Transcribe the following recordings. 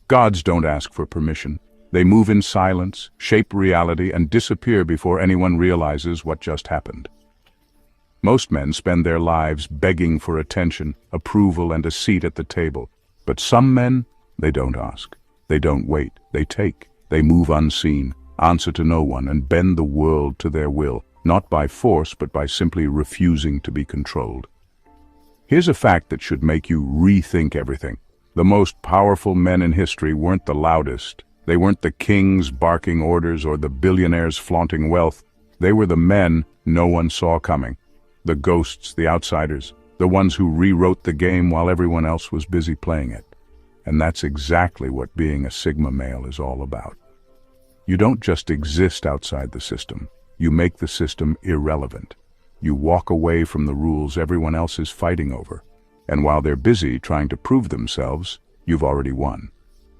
Gods don't ask for permission. They move in silence, shape reality, and disappear before anyone realizes what just happened. Most men spend their lives begging for attention, approval, and a seat at the table. But some men, they don't ask. They don't wait. They take. They move unseen, answer to no one, and bend the world to their will, not by force, but by simply refusing to be controlled. Here's a fact that should make you rethink everything. The most powerful men in history weren't the loudest. They weren't the kings barking orders or the billionaires flaunting wealth. They were the men no one saw coming. The ghosts, the outsiders, the ones who rewrote the game while everyone else was busy playing it. And that's exactly what being a Sigma male is all about. You don't just exist outside the system. You make the system irrelevant. You walk away from the rules everyone else is fighting over. And while they're busy trying to prove themselves, you've already won.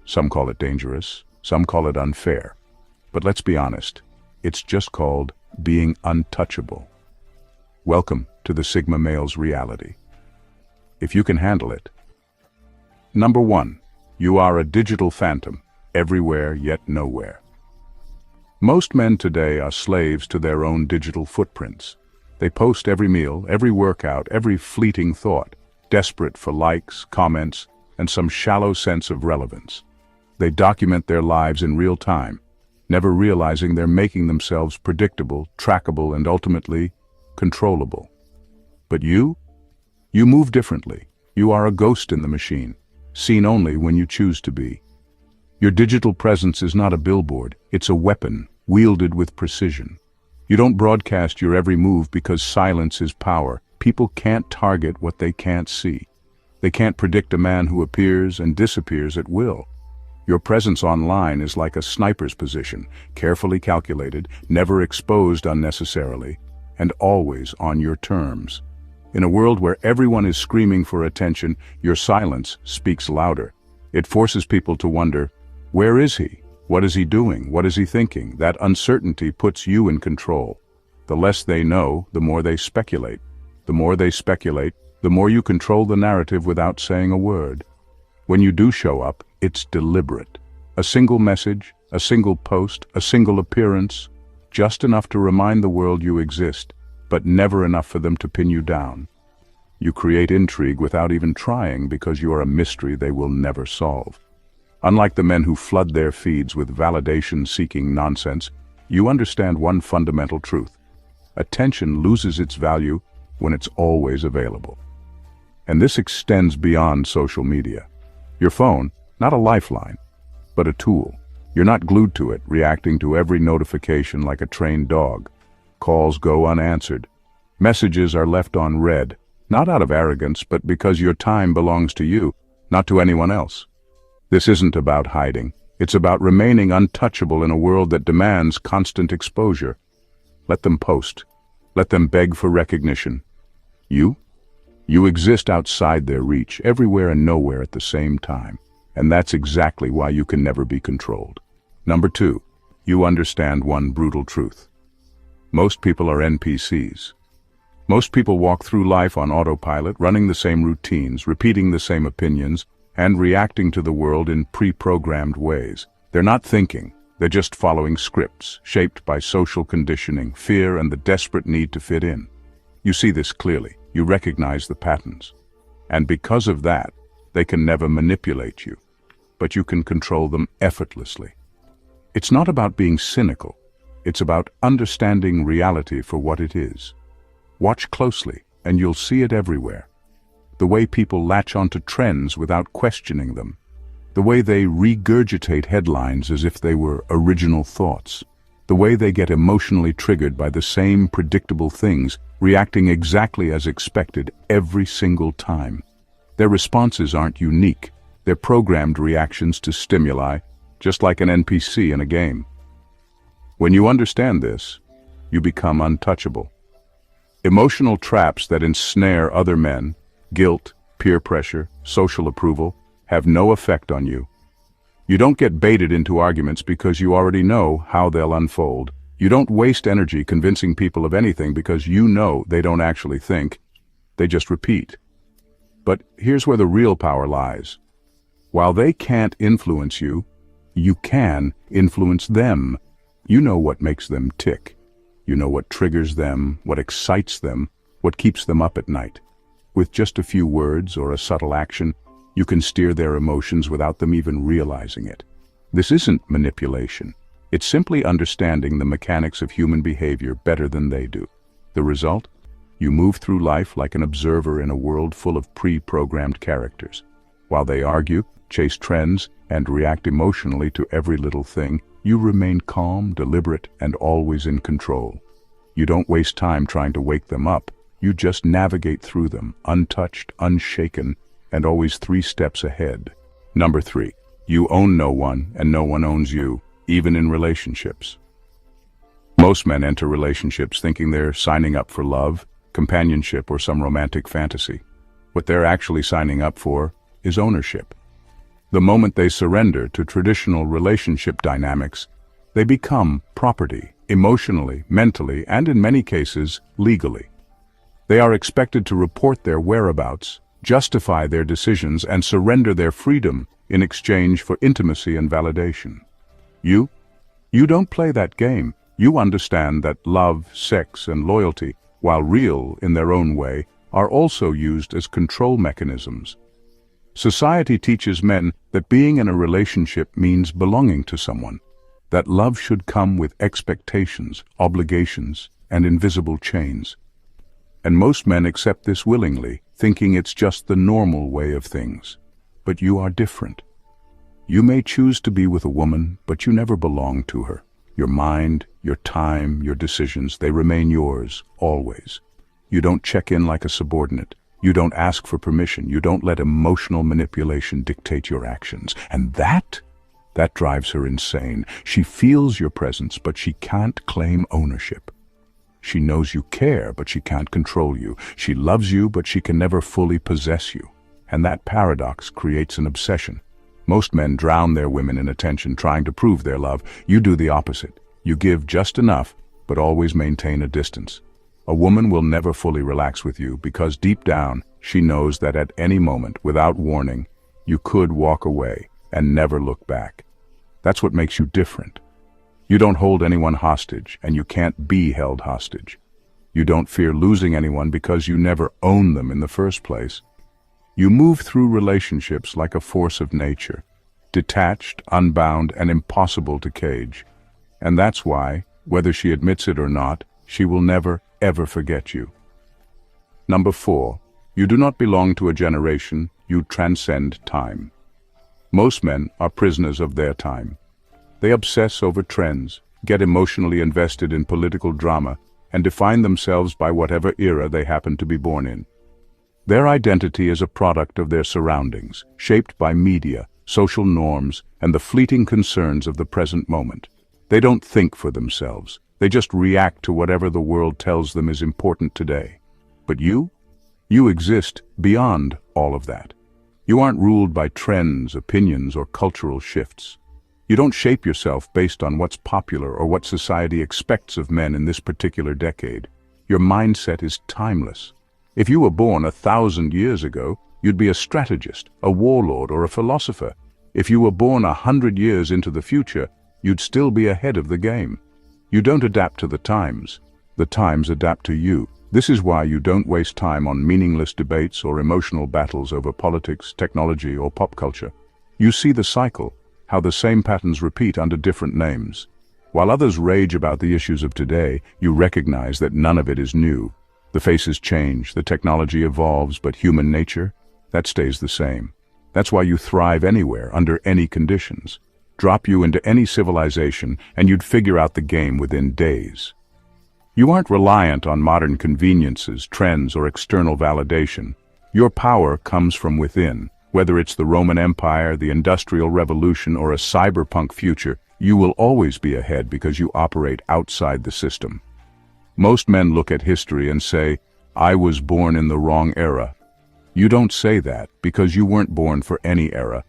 Some call it dangerous, some call it unfair. But let's be honest, it's just called being untouchable. Welcome to the Sigma male's reality. If you can handle it. Number 1, you are a digital phantom, everywhere yet nowhere. Most men today are slaves to their own digital footprints. They post every meal, every workout, every fleeting thought, desperate for likes, comments, and some shallow sense of relevance. They document their lives in real time, never realizing they're making themselves predictable, trackable, and ultimately controllable. But you move differently. You are a ghost in the machine, seen only when you choose to be. Your digital presence is not a billboard, it's a weapon, wielded with precision. You don't broadcast your every move because silence is power. People can't target what they can't see. They can't predict a man who appears and disappears at will. Your presence online is like a sniper's position, carefully calculated, never exposed unnecessarily, and always on your terms. In a world where everyone is screaming for attention, your silence speaks louder. It forces people to wonder, where is he? What is he doing? What is he thinking? That uncertainty puts you in control. The less they know, the more they speculate. The more they speculate, the more you control the narrative without saying a word. When you do show up, it's deliberate. A single message, a single post, a single appearance, just enough to remind the world you exist, but never enough for them to pin you down. You create intrigue without even trying because you are a mystery they will never solve. Unlike the men who flood their feeds with validation-seeking nonsense, you understand one fundamental truth. Attention loses its value when it's always available. And this extends beyond social media. Your phone, not a lifeline, but a tool. You're not glued to it, reacting to every notification like a trained dog. Calls go unanswered. Messages are left on read, not out of arrogance, but because your time belongs to you, not to anyone else. This isn't about hiding. It's about remaining untouchable in a world that demands constant exposure. Let them post. Let them beg for recognition. You exist outside their reach, everywhere and nowhere at the same time. And that's exactly why you can never be controlled. Number 2, you understand one brutal truth. Most people are NPCs. Most people walk through life on autopilot, running the same routines, repeating the same opinions, and reacting to the world in pre-programmed ways. They're not thinking, they're just following scripts, shaped by social conditioning, fear, and the desperate need to fit in. You see this clearly, you recognize the patterns. And because of that, they can never manipulate you, but you can control them effortlessly. It's not about being cynical, it's about understanding reality for what it is. Watch closely, and you'll see it everywhere. The way people latch onto trends without questioning them. The way they regurgitate headlines as if they were original thoughts. The way they get emotionally triggered by the same predictable things, reacting exactly as expected every single time. Their responses aren't unique. They're programmed reactions to stimuli, just like an NPC in a game. When you understand this, you become untouchable. Emotional traps that ensnare other men, guilt, peer pressure, social approval, have no effect on you. You don't get baited into arguments because you already know how they'll unfold. You don't waste energy convincing people of anything because you know they don't actually think, they just repeat. But here's where the real power lies. While they can't influence you, you can influence them. You know what makes them tick. You know what triggers them, what excites them, what keeps them up at night. With just a few words or a subtle action, you can steer their emotions without them even realizing it. This isn't manipulation. It's simply understanding the mechanics of human behavior better than they do. The result? You move through life like an observer in a world full of pre-programmed characters. While they argue, chase trends, and react emotionally to every little thing, you remain calm, deliberate, and always in control. You don't waste time trying to wake them up. You just navigate through them, untouched, unshaken, and always 3 steps ahead. Number 3. You own no one, and no one owns you, even in relationships. Most men enter relationships thinking they're signing up for love, companionship, or some romantic fantasy. What they're actually signing up for is ownership. The moment they surrender to traditional relationship dynamics, they become property, emotionally, mentally, and in many cases, legally. They are expected to report their whereabouts, justify their decisions, and surrender their freedom in exchange for intimacy and validation. You don't play that game. You understand that love, sex, and loyalty, while real in their own way, are also used as control mechanisms. Society teaches men that being in a relationship means belonging to someone, that love should come with expectations, obligations, and invisible chains. And most men accept this willingly, thinking it's just the normal way of things. But you are different. You may choose to be with a woman, but you never belong to her. Your mind, your time, your decisions, they remain yours, always. You don't check in like a subordinate. You don't ask for permission. You don't let emotional manipulation dictate your actions. And that drives her insane. She feels your presence, but she can't claim ownership. She knows you care, but she can't control you. She loves you, but she can never fully possess you. And that paradox creates an obsession. Most men drown their women in attention, trying to prove their love. You do the opposite. You give just enough, but always maintain a distance. A woman will never fully relax with you because deep down, she knows that at any moment, without warning, you could walk away and never look back. That's what makes you different. You don't hold anyone hostage, and you can't be held hostage. You don't fear losing anyone because you never own them in the first place. You move through relationships like a force of nature, detached, unbound, and impossible to cage. And that's why, whether she admits it or not, she will never, ever forget you. Number 4. You do not belong to a generation, you transcend time. Most men are prisoners of their time. They obsess over trends, get emotionally invested in political drama, and define themselves by whatever era they happen to be born in. Their identity is a product of their surroundings, shaped by media, social norms, and the fleeting concerns of the present moment. They don't think for themselves. They just react to whatever the world tells them is important today. But you exist beyond all of that. You aren't ruled by trends, opinions, or cultural shifts. You don't shape yourself based on what's popular or what society expects of men in this particular decade. Your mindset is timeless. If you were born 1,000 years ago, you'd be a strategist, a warlord, or a philosopher. If you were born 100 years into the future, you'd still be ahead of the game. You don't adapt to the times adapt to you. This is why you don't waste time on meaningless debates or emotional battles over politics, technology, or pop culture. You see the cycle, how the same patterns repeat under different names. While others rage about the issues of today, you recognize that none of it is new. The faces change, the technology evolves, but human nature, that stays the same. That's why you thrive anywhere, under any conditions. Drop you into any civilization, and you'd figure out the game within days. You aren't reliant on modern conveniences, trends, or external validation. Your power comes from within. Whether it's the Roman Empire, the Industrial Revolution, or a cyberpunk future, you will always be ahead because you operate outside the system. Most men look at history and say, "I was born in the wrong era." You don't say that because you weren't born for any era.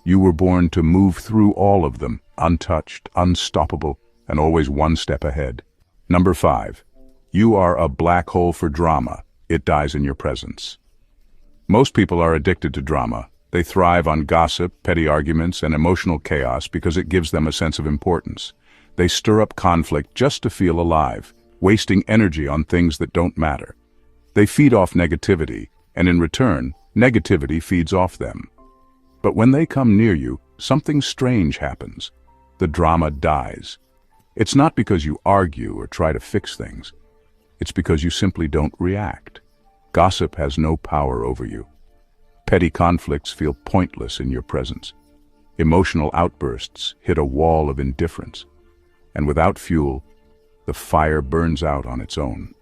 You were born to move through all of them, untouched, unstoppable, and always one step ahead. Number 5. You are a black hole for drama. It dies in your presence. Most people are addicted to drama. They thrive on gossip, petty arguments, and emotional chaos because it gives them a sense of importance. They stir up conflict just to feel alive, wasting energy on things that don't matter. They feed off negativity, and in return, negativity feeds off them. But when they come near you, something strange happens. The drama dies. It's not because you argue or try to fix things. It's because you simply don't react. Gossip has no power over you. Petty conflicts feel pointless in your presence. Emotional outbursts hit a wall of indifference. And without fuel, the fire burns out on its own.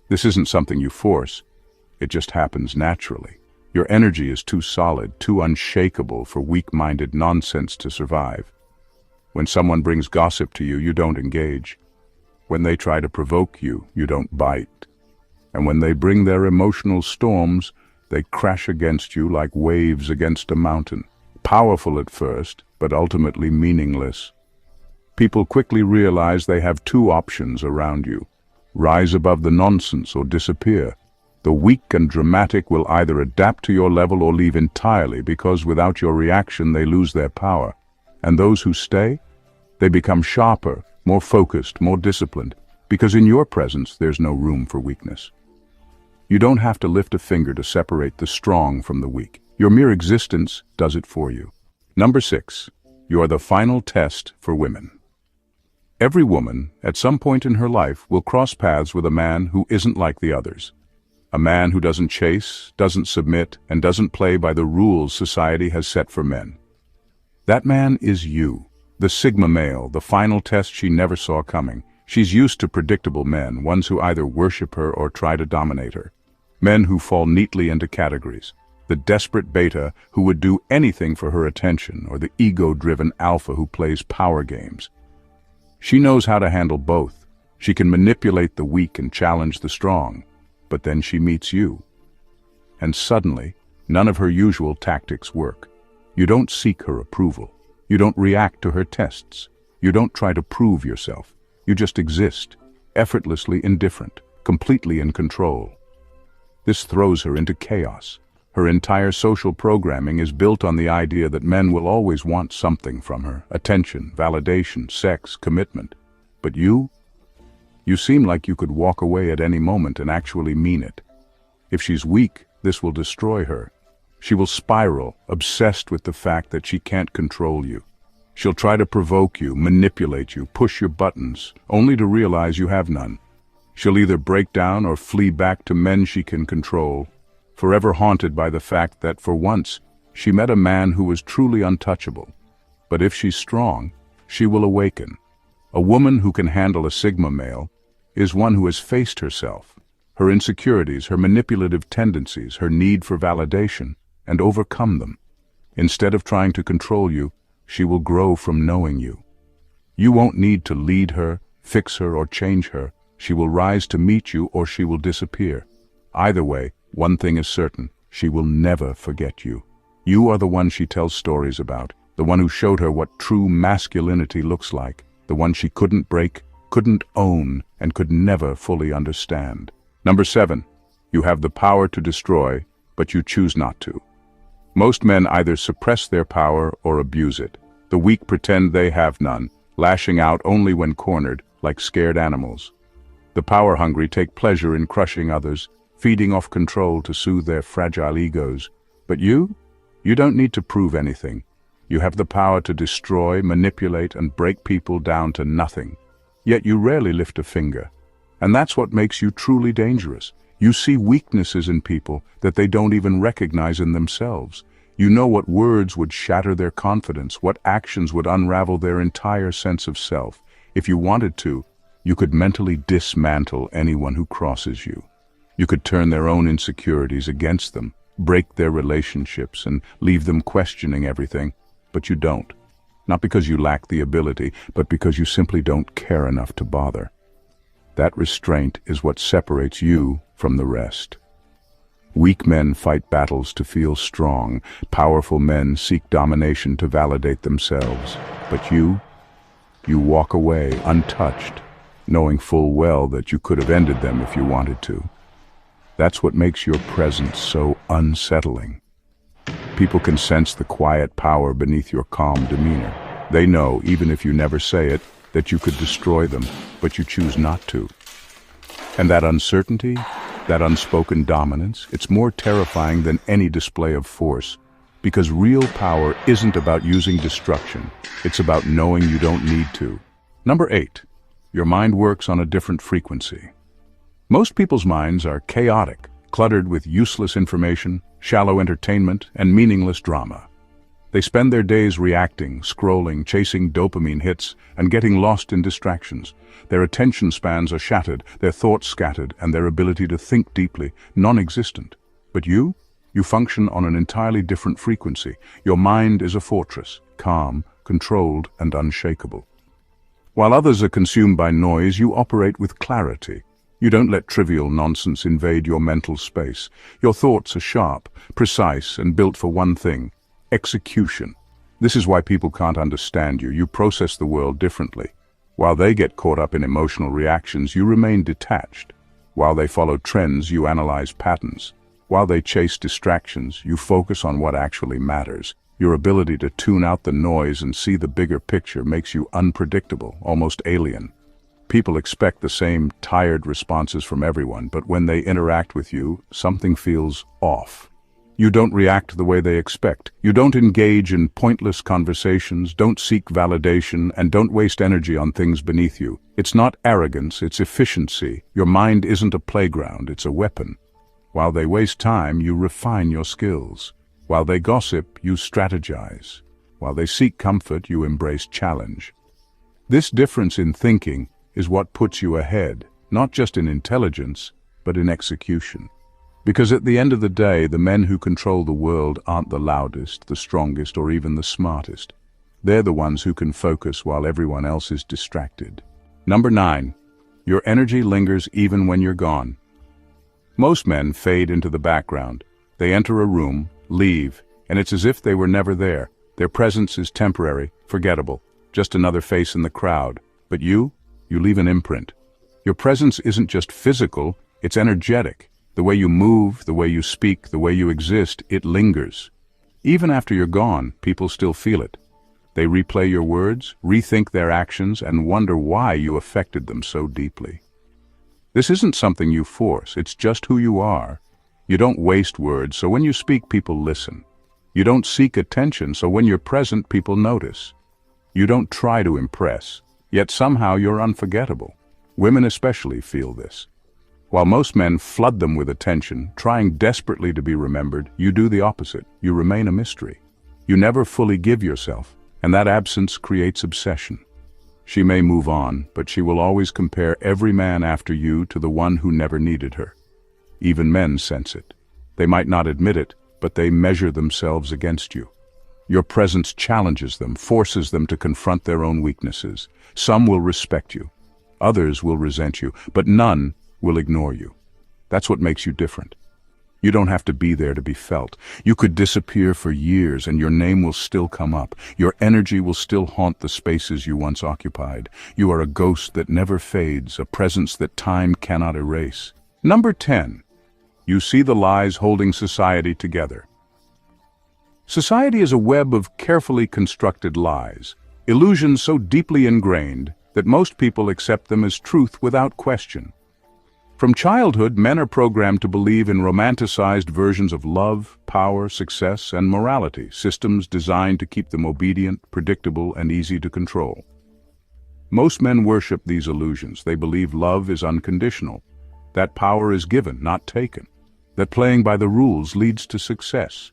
This isn't something you force. It just happens naturally. Your energy is too solid, too unshakable for weak-minded nonsense to survive. When someone brings gossip to you, you don't engage. When they try to provoke you, you don't bite. And when they bring their emotional storms, they crash against you like waves against a mountain. Powerful at first, but ultimately meaningless. People quickly realize they have two options around you: rise above the nonsense or disappear. The weak and dramatic will either adapt to your level or leave entirely, because without your reaction they lose their power. And those who stay, they become sharper, more focused, more disciplined, because in your presence there's no room for weakness. You don't have to lift a finger to separate the strong from the weak. Your mere existence does it for you. Number 6. You are the final test for women. Every woman, at some point in her life, will cross paths with a man who isn't like the others. A man who doesn't chase, doesn't submit, and doesn't play by the rules society has set for men. That man is you, the Sigma male, the final test she never saw coming. She's used to predictable men, ones who either worship her or try to dominate her. Men who fall neatly into categories. The desperate beta who would do anything for her attention, or the ego-driven alpha who plays power games. She knows how to handle both. She can manipulate the weak and challenge the strong. But then she meets you. And suddenly, none of her usual tactics work. You don't seek her approval. You don't react to her tests. You don't try to prove yourself. You just exist, effortlessly indifferent, completely in control. This throws her into chaos. Her entire social programming is built on the idea that men will always want something from her: attention, validation, sex, commitment. But you seem like you could walk away at any moment and actually mean it. If she's weak, this will destroy her. She will spiral, obsessed with the fact that she can't control you. She'll try to provoke you, manipulate you, push your buttons, only to realize you have none. She'll either break down or flee back to men she can control, forever haunted by the fact that for once she met a man who was truly untouchable. But if she's strong, she will awaken. A woman who can handle a Sigma male is one who has faced herself, her insecurities, her manipulative tendencies, her need for validation, and overcome them. Instead of trying to control you, she will grow from knowing you. You won't need to lead her, fix her, or change her. She will rise to meet you, or she will disappear. Either way, one thing is certain: she will never forget you. You are the one she tells stories about, the one who showed her what true masculinity looks like, the one she couldn't break, couldn't own, and could never fully understand. Number 7. You have the power to destroy, but you choose not to. Most men either suppress their power or abuse it. The weak pretend they have none, lashing out only when cornered, like scared animals. The power-hungry take pleasure in crushing others, feeding off control to soothe their fragile egos. But you don't need to prove anything. You have the power to destroy, manipulate, and break people down to nothing. Yet you rarely lift a finger. And that's what makes you truly dangerous. You see weaknesses in people that they don't even recognize in themselves. You know what words would shatter their confidence, what actions would unravel their entire sense of self. If you wanted to, you could mentally dismantle anyone who crosses you. You could turn their own insecurities against them, break their relationships, and leave them questioning everything. But you don't. Not because you lack the ability, but because you simply don't care enough to bother. That restraint is what separates you from the rest. Weak men fight battles to feel strong. Powerful men seek domination to validate themselves. But you walk away untouched, knowing full well that you could have ended them if you wanted to. That's what makes your presence so unsettling. People can sense the quiet power beneath your calm demeanor. They know, even if you never say it, that you could destroy them, but you choose not to. And that uncertainty, that unspoken dominance, it's more terrifying than any display of force. Because real power isn't about using destruction, it's about knowing you don't need to. Number 8. Your mind works on a different frequency. Most people's minds are chaotic, cluttered with useless information, shallow entertainment, and meaningless drama. They spend their days reacting, scrolling, chasing dopamine hits, and getting lost in distractions. Their attention spans are shattered, their thoughts scattered, and their ability to think deeply, non-existent. But you function on an entirely different frequency. Your mind is a fortress, calm, controlled, and unshakable. While others are consumed by noise, you operate with clarity. You don't let trivial nonsense invade your mental space. Your thoughts are sharp, precise, and built for one thing: execution. This is why people can't understand you. You process the world differently. While they get caught up in emotional reactions, you remain detached. While they follow trends, you analyze patterns. While they chase distractions, you focus on what actually matters. Your ability to tune out the noise and see the bigger picture makes you unpredictable, almost alien. People expect the same tired responses from everyone, but when they interact with you, something feels off. You don't react the way they expect. You don't engage in pointless conversations, don't seek validation, and don't waste energy on things beneath you. It's not arrogance, it's efficiency. Your mind isn't a playground, it's a weapon. While they waste time, you refine your skills. While they gossip, you strategize. While they seek comfort, you embrace challenge. This difference in thinking is what puts you ahead, not just in intelligence, but in execution. Because at the end of the day, the men who control the world aren't the loudest, the strongest, or even the smartest. They're the ones who can focus while everyone else is distracted. Number 9. Your energy lingers even when you're gone. Most men fade into the background. They enter a room, leave, and it's as if they were never there. Their presence is temporary, forgettable, just another face in the crowd. But you leave an imprint. Your presence isn't just physical, it's energetic. The way you move, the way you speak, the way you exist, it lingers. Even after you're gone, people still feel it. They replay your words, rethink their actions, and wonder why you affected them so deeply. This isn't something you force, it's just who you are. You don't waste words, so when you speak, people listen. You don't seek attention, so when you're present, people notice. You don't try to impress, yet somehow you're unforgettable. Women especially feel this. While most men flood them with attention, trying desperately to be remembered, you do the opposite. You remain a mystery. You never fully give yourself, and that absence creates obsession. She may move on, but she will always compare every man after you to the one who never needed her. Even men sense it. They might not admit it, but they measure themselves against you. Your presence challenges them, forces them to confront their own weaknesses. Some will respect you. Others will resent you, but none will ignore you. That's what makes you different. You don't have to be there to be felt. You could disappear for years and your name will still come up. Your energy will still haunt the spaces you once occupied. You are a ghost that never fades, a presence that time cannot erase. Number 10. You see the lies holding society together. Society is a web of carefully constructed lies, illusions so deeply ingrained that most people accept them as truth without question. From childhood, men are programmed to believe in romanticized versions of love, power, success, and morality, systems designed to keep them obedient, predictable, and easy to control. Most men worship these illusions. They believe love is unconditional, that power is given, not taken, that playing by the rules leads to success,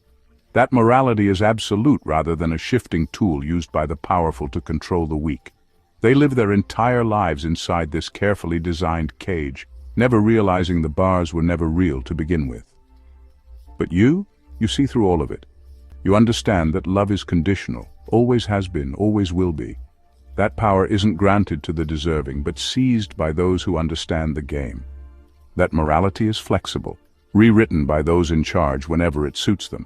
that morality is absolute rather than a shifting tool used by the powerful to control the weak. They live their entire lives inside this carefully designed cage, never realizing the bars were never real to begin with. But you see through all of it. You understand that love is conditional, always has been, always will be. That power isn't granted to the deserving, but seized by those who understand the game. That morality is flexible, rewritten by those in charge whenever it suits them.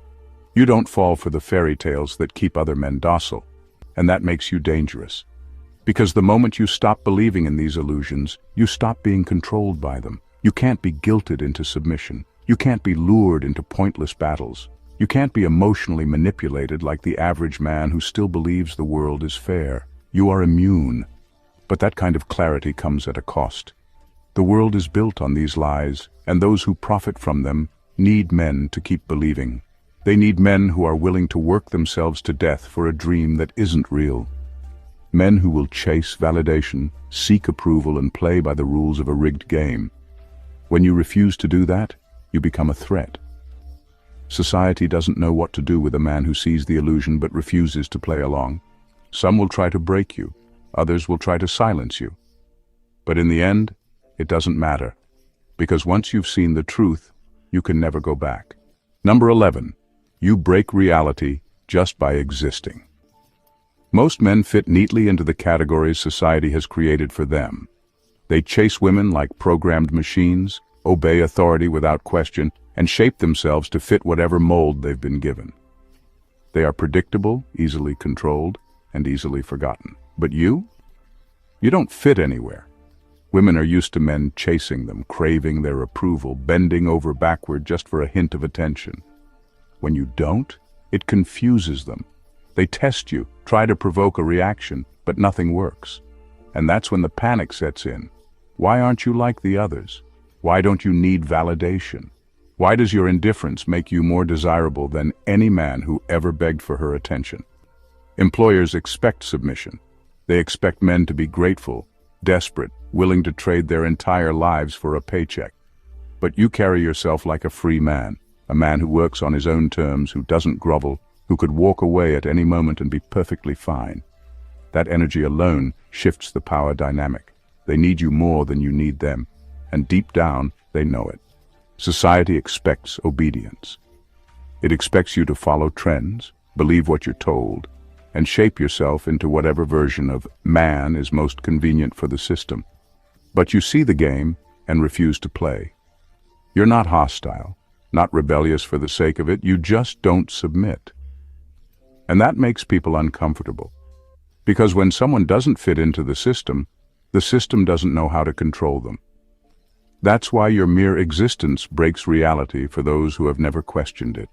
You don't fall for the fairy tales that keep other men docile, and that makes you dangerous. Because the moment you stop believing in these illusions, you stop being controlled by them. You can't be guilted into submission. You can't be lured into pointless battles. You can't be emotionally manipulated like the average man who still believes the world is fair. You are immune. But that kind of clarity comes at a cost. The world is built on these lies, and those who profit from them need men to keep believing. They need men who are willing to work themselves to death for a dream that isn't real. Men who will chase validation, seek approval, and play by the rules of a rigged game. When you refuse to do that, you become a threat. Society doesn't know what to do with a man who sees the illusion but refuses to play along. Some will try to break you, others will try to silence you. But in the end, it doesn't matter, because once you've seen the truth, you can never go back. Number 11. You break reality just by existing. Most men fit neatly into the categories society has created for them. They chase women like programmed machines, obey authority without question, and shape themselves to fit whatever mold they've been given. They are predictable, easily controlled, and easily forgotten. But you? You don't fit anywhere. Women are used to men chasing them, craving their approval, bending over backward just for a hint of attention. When you don't, it confuses them. They test you, try to provoke a reaction, but nothing works. And that's when the panic sets in. Why aren't you like the others? Why don't you need validation? Why does your indifference make you more desirable than any man who ever begged for her attention? Employers expect submission. They expect men to be grateful, desperate, willing to trade their entire lives for a paycheck. But you carry yourself like a free man, a man who works on his own terms, who doesn't grovel, who could walk away at any moment and be perfectly fine. That energy alone shifts the power dynamic. They need you more than you need them, and deep down, they know it. Society expects obedience. It expects you to follow trends, believe what you're told, and shape yourself into whatever version of man is most convenient for the system. But you see the game and refuse to play. You're not hostile, not rebellious for the sake of it, you just don't submit. And that makes people uncomfortable. Because when someone doesn't fit into the system doesn't know how to control them. That's why your mere existence breaks reality for those who have never questioned it.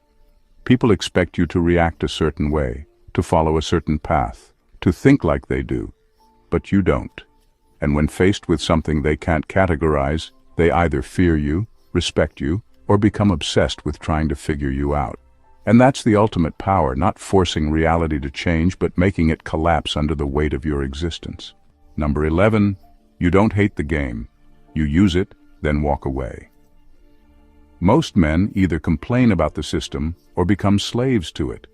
People expect you to react a certain way, to follow a certain path, to think like they do, but you don't. And when faced with something they can't categorize, they either fear you, respect you, or become obsessed with trying to figure you out. And that's the ultimate power, not forcing reality to change, but making it collapse under the weight of your existence. Number 11, you don't hate the game. You use it, then walk away. Most men either complain about the system or become slaves to it.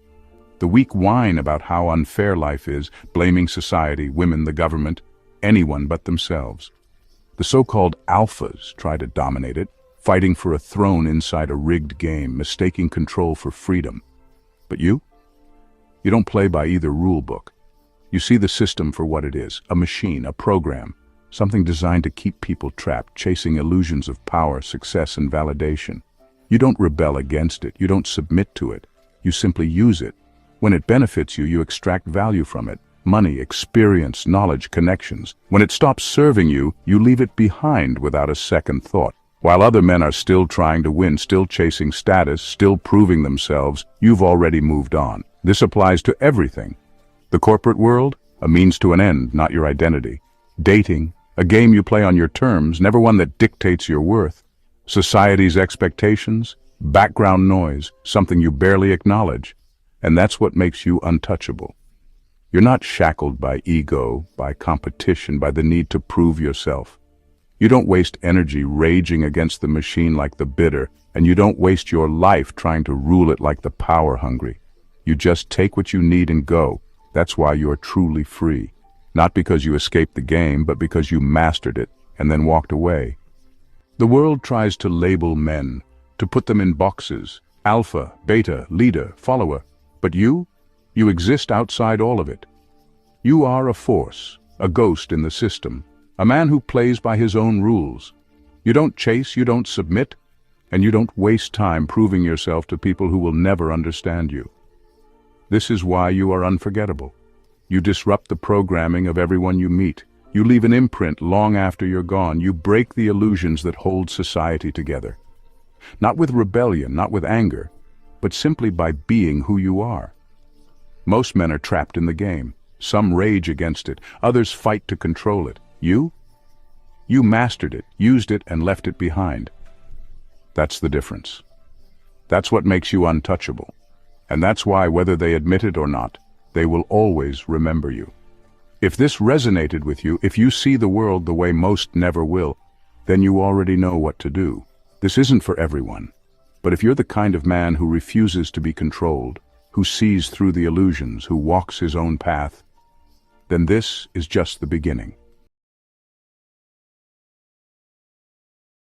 The weak whine about how unfair life is, blaming society, women, the government, anyone but themselves. The so-called alphas try to dominate it, fighting for a throne inside a rigged game, mistaking control for freedom. But you? You don't play by either rule book. You see the system for what it is, a machine, a program, something designed to keep people trapped, chasing illusions of power, success, and validation. You don't rebel against it, you don't submit to it, you simply use it. When it benefits you, you extract value from it. Money, experience, knowledge, connections. When it stops serving you, you leave it behind without a second thought. While other men are still trying to win, still chasing status, still proving themselves, you've already moved on. This applies to everything. The corporate world, a means to an end, not your identity. Dating, a game you play on your terms, never one that dictates your worth. Society's expectations, background noise, something you barely acknowledge. And that's what makes you untouchable. You're not shackled by ego, by competition, by the need to prove yourself. You don't waste energy raging against the machine like the bitter, and you don't waste your life trying to rule it like the power-hungry. You just take what you need and go. That's why you're truly free. Not because you escaped the game, but because you mastered it and then walked away. The world tries to label men, to put them in boxes, alpha, beta, leader, follower. But you exist outside all of it. You are a force, a ghost in the system, a man who plays by his own rules. You don't chase, you don't submit, and you don't waste time proving yourself to people who will never understand you. This is why you are unforgettable. You disrupt the programming of everyone you meet. You leave an imprint long after you're gone. You break the illusions that hold society together. Not with rebellion, not with anger, but simply by being who you are. Most men are trapped in the game. Some rage against it, others fight to control it. You? You mastered it, used it, and left it behind. That's the difference. That's what makes you untouchable. And that's why, whether they admit it or not, they will always remember you. If this resonated with you, if you see the world the way most never will, then you already know what to do. This isn't for everyone. But if you're the kind of man who refuses to be controlled, who sees through the illusions, who walks his own path, then this is just the beginning.